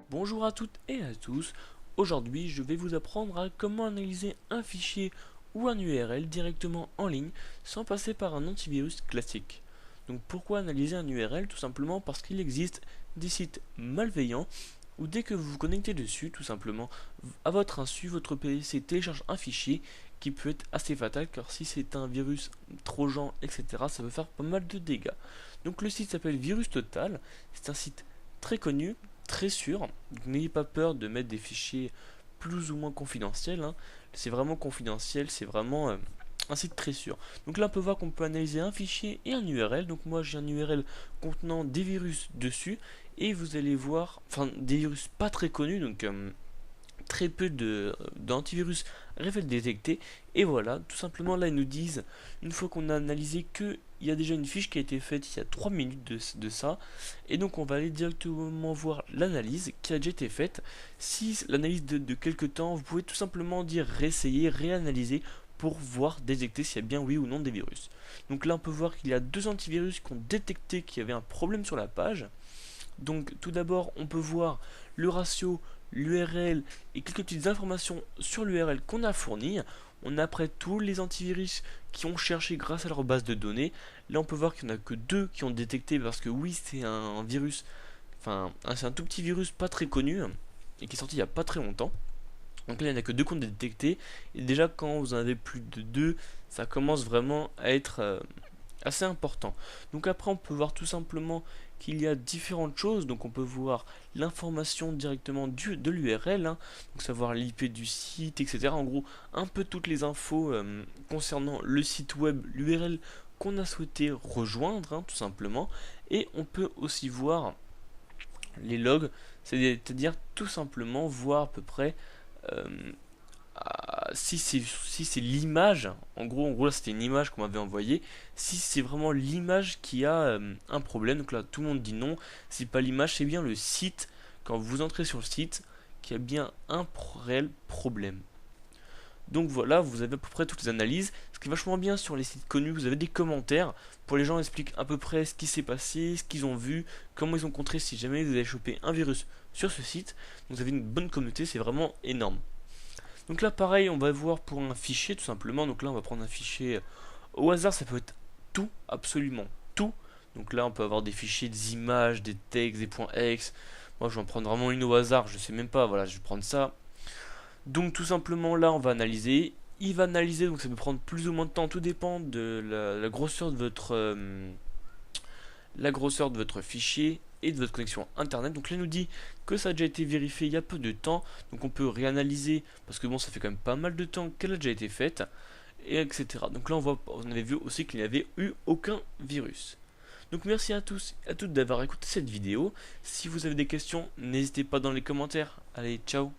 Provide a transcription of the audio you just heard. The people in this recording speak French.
Bonjour à toutes et à tous, aujourd'hui je vais vous apprendre à comment analyser un fichier ou un URL directement en ligne sans passer par un antivirus classique. Donc pourquoi analyser un URL? Tout simplement parce qu'il existe des sites malveillants où dès que vous vous connectez dessus, tout simplement, à votre insu, votre PC télécharge un fichier qui peut être assez fatal car si c'est un virus trojan, etc., ça peut faire pas mal de dégâts. Donc le site s'appelle Virus Total, c'est un site très connu, très sûr, donc n'ayez pas peur de mettre des fichiers plus ou moins confidentiels, hein. C'est vraiment confidentiel, c'est vraiment un site très sûr. Donc là on peut voir qu'on peut analyser un fichier et un URL, donc moi j'ai un URL contenant des virus dessus, et vous allez voir, enfin des virus pas très connus, donc très peu d'antivirus arrivent à le détecter, et voilà, tout simplement là ils nous disent, une fois qu'on a analysé que il y a déjà une fiche qui a été faite il y a 3 minutes de ça, et donc on va aller directement voir l'analyse qui a déjà été faite. Si l'analyse de quelques temps, vous pouvez tout simplement dire réessayer, réanalyser pour voir, détecter s'il y a bien oui ou non des virus. Donc là on peut voir qu'il y a deux antivirus qui ont détecté qu'il y avait un problème sur la page. Donc tout d'abord on peut voir le ratio, l'URL et quelques petites informations sur l'URL qu'on a fourni. On a après tous les antivirus qui ont cherché grâce à leur base de données. Là on peut voir qu'il n'y en a que deux qui ont détecté parce que oui c'est un virus, enfin c'est un tout petit virus pas très connu et qui est sorti il n'y a pas très longtemps. Donc là il n'y en a que deux qui ont détecté, et déjà quand vous en avez plus de deux, ça commence vraiment à être assez important. Donc après on peut voir tout simplement qu'il y a différentes choses. Donc on peut voir l'information directement de l'URL, hein, donc savoir l'IP du site, etc. En gros un peu toutes les infos concernant le site web, l'URL qu'on a souhaité rejoindre, hein, tout simplement. Et on peut aussi voir les logs, c'est-à-dire tout simplement voir à peu près euh, si c'est l'image, en gros là c'était une image qu'on m'avait envoyée, si c'est vraiment l'image qui a un problème. Donc là tout le monde dit non, c'est pas l'image, c'est bien le site, quand vous entrez sur le site, qui a bien un réel problème. Donc voilà, vous avez à peu près toutes les analyses. Ce qui est vachement bien sur les sites connus, vous avez des commentaires pour les gens expliquent à peu près ce qui s'est passé, ce qu'ils ont vu, comment ils ont contré si jamais vous avez chopé un virus sur ce site. Donc vous avez une bonne communauté, c'est vraiment énorme. Donc là pareil, on va voir pour un fichier tout simplement. Donc là on va prendre un fichier au hasard, ça peut être tout, absolument tout. Donc là on peut avoir des fichiers, des images, des textes, des points X. Moi je vais en prendre vraiment une au hasard, je sais même pas, voilà, je vais prendre ça. Donc tout simplement là on va analyser. Il va analyser, donc ça peut prendre plus ou moins de temps, tout dépend de la grosseur de votre fichier et de votre connexion internet. Donc là il nous dit que ça a déjà été vérifié il y a peu de temps, donc on peut réanalyser parce que bon ça fait quand même pas mal de temps qu'elle a déjà été faite, et etc. Donc là on avait vu aussi qu'il n'y avait eu aucun virus. Donc merci à tous et à toutes d'avoir écouté cette vidéo. Si vous avez des questions, n'hésitez pas dans les commentaires. Allez, ciao.